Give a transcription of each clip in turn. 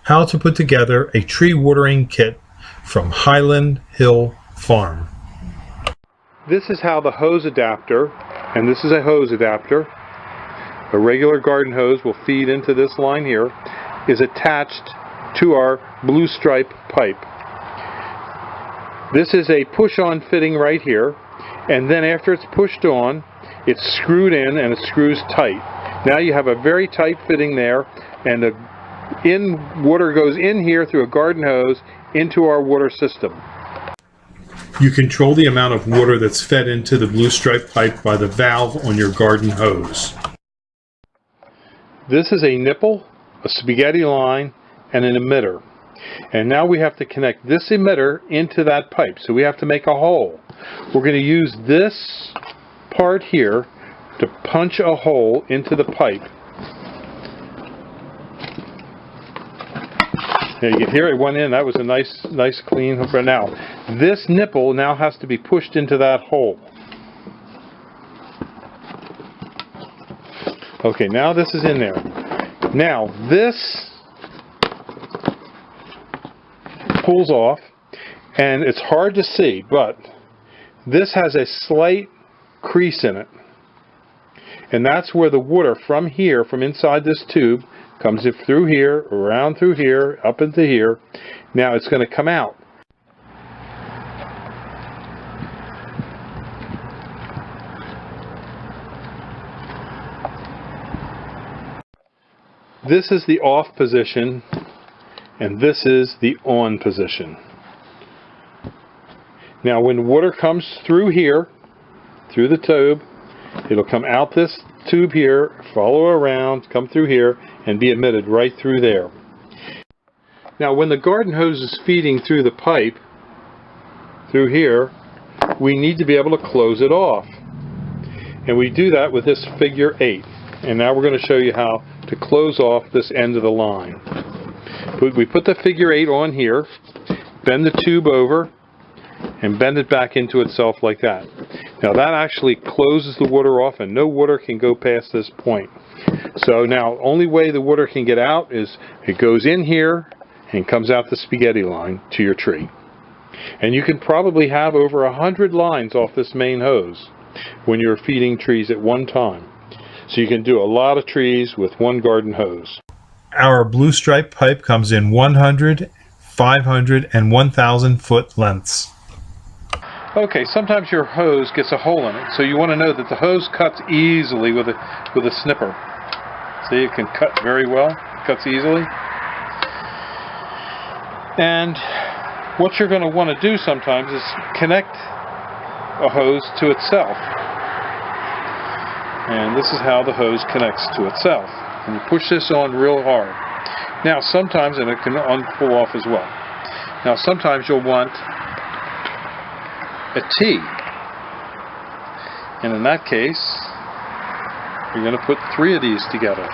how to put together a tree watering kit from Highland Hill Farm. This is how the hose adapter, and this is a hose adapter, a regular garden hose will feed into this line here, is attached to our blue stripe pipe. This is a push-on fitting right here, and then after it's pushed on, it's screwed in and it screws tight. Now you have a very tight fitting there, and the water goes in here through a garden hose into our water system. You control the amount of water that's fed into the blue stripe pipe by the valve on your garden hose. This is a nipple, a spaghetti line, and an emitter. And now we have to connect this emitter into that pipe. So we have to make a hole. We're going to use this part here to punch a hole into the pipe. Now you can hear it went in. That was a nice clean hook. Now this nipple now has to be pushed into that hole. Okay, now this is in there. Now this pulls off, and it's hard to see, but this has a slight crease in it, and that's where the water from here, from inside this tube, comes through here, around through here, up into here. Now it's going to come out. This is the off position, and this is the on position. Now when water comes through here, through the tube, it'll come out this tube here, follow around, come through here, and be emitted right through there. Now when the garden hose is feeding through the pipe, through here, we need to be able to close it off. And we do that with this figure 8. And now we're going to show you how to close off this end of the line. We put the figure 8 on here, bend the tube over, and bend it back into itself like that. Now that actually closes the water off, and no water can go past this point. So now only way the water can get out is it goes in here and comes out the spaghetti line to your tree. And you can probably have over 100 lines off this main hose when you're feeding trees at one time. So you can do a lot of trees with one garden hose. Our blue stripe pipe comes in 100, 500, and 1,000 foot lengths. Okay, sometimes your hose gets a hole in it, so you want to know that the hose cuts easily with a snipper. See, it can cut very well, cuts easily. And what you're going to want to do sometimes is connect a hose to itself. And this is how the hose connects to itself. And you push this on real hard. Now sometimes, and it can pull off as well. Now sometimes you'll want a T. And in that case, you're going to put 3 of these together.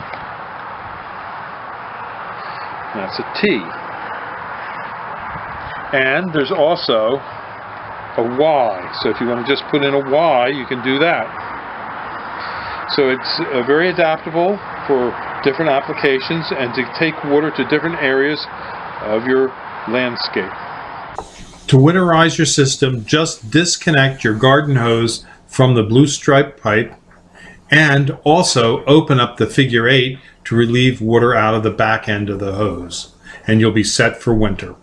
That's a T. And there's also a Y. So if you want to just put in a Y, you can do that. So it's very adaptable for different applications and to take water to different areas of your landscape. To winterize your system, just disconnect your garden hose from the blue stripe pipe and also open up the figure 8 to relieve water out of the back end of the hose, and you'll be set for winter.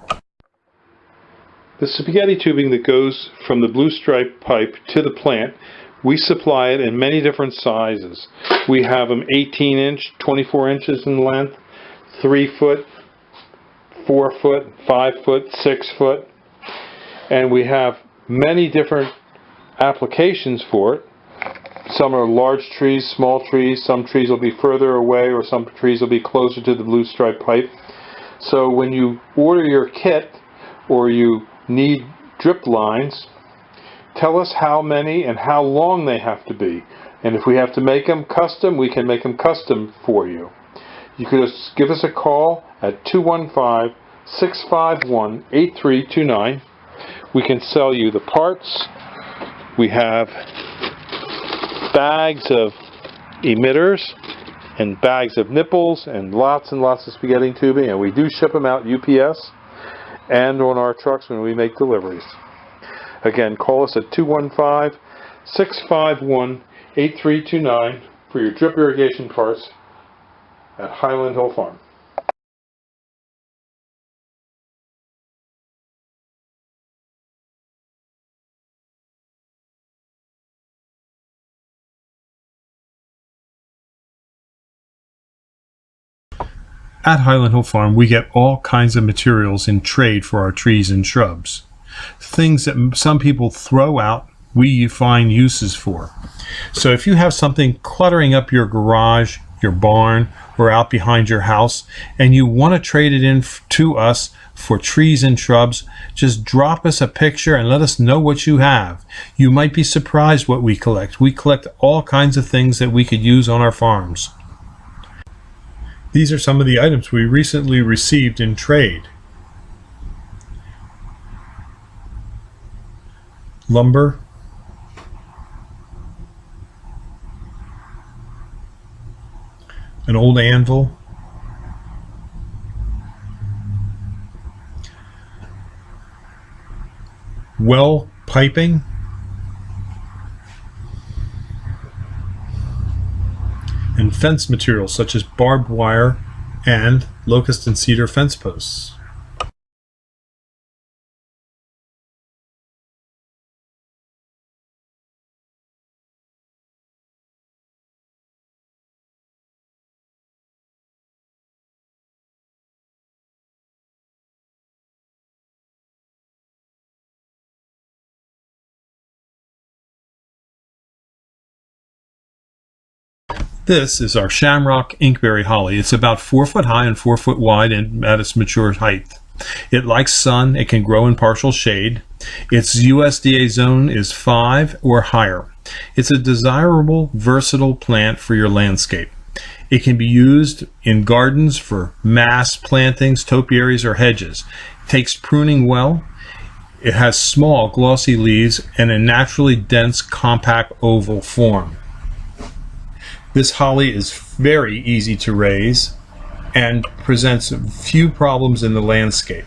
The spaghetti tubing that goes from the blue stripe pipe to the plant, we supply it in many different sizes. We have them 18 inch, 24 inches in length, 3 foot, 4 foot, 5 foot, 6 foot. And we have many different applications for it. Some are large trees, small trees, some trees will be further away, or some trees will be closer to the blue stripe pipe. So when you order your kit or you need drip lines, tell us how many and how long they have to be. And if we have to make them custom, we can make them custom for you. You can just give us a call at 215-651-8329. We can sell you the parts. We have bags of emitters and bags of nipples and lots of spaghetti tubing, and we do ship them out UPS and on our trucks when we make deliveries. Again, call us at 215-651-8329 for your drip irrigation parts at Highland Hill Farm. At Highland Hill Farm, we get all kinds of materials in trade for our trees and shrubs. Things that some people throw out, we find uses for. So if you have something cluttering up your garage, your barn, or out behind your house, and you want to trade it in to us for trees and shrubs, just drop us a picture and let us know what you have. You might be surprised what we collect. We collect all kinds of things that we could use on our farms. These are some of the items we recently received in trade. Lumber, an old anvil, well piping, and fence materials such as barbed wire and locust and cedar fence posts. This is our shamrock inkberry holly. It's about 4 foot high and 4 foot wide and at its mature height. It likes sun. It can grow in partial shade. Its USDA zone is 5 or higher. It's a desirable, versatile plant for your landscape. It can be used in gardens for mass plantings, topiaries, or hedges. It takes pruning well. It has small, glossy leaves and a naturally dense, compact oval form. This holly is very easy to raise and presents few problems in the landscape.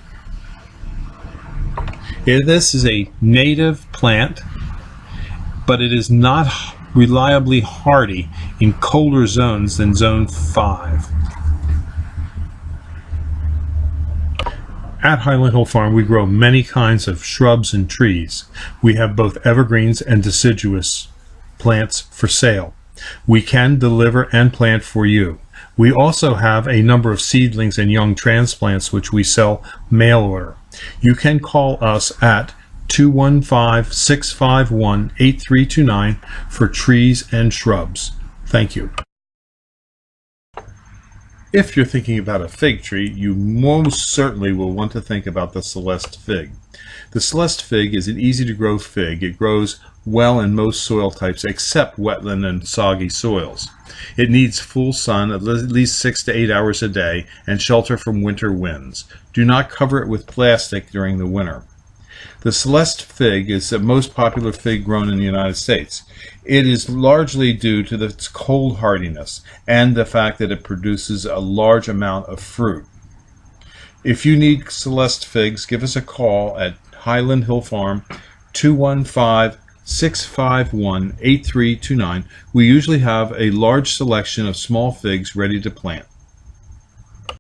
This is a native plant, but it is not reliably hardy in colder zones than zone 5. At Highland Hill Farm, we grow many kinds of shrubs and trees. We have both evergreens and deciduous plants for sale. We can deliver and plant for you. We also have a number of seedlings and young transplants which we sell mail order. You can call us at 215-651-8329 for trees and shrubs. Thank you. If you're thinking about a fig tree, you most certainly will want to think about the Celeste fig. The Celeste fig is an easy-to-grow fig. It grows well in most soil types except wetland and soggy soils. It needs full sun at least 6 to 8 hours a day and shelter from winter winds. Do not cover it with plastic during the winter. The Celeste fig is the most popular fig grown in the United States. It is largely due to its cold hardiness and the fact that it produces a large amount of fruit. If you need Celeste figs, give us a call at Highland Hill Farm, 215-651-8329. We usually have a large selection of small figs ready to plant.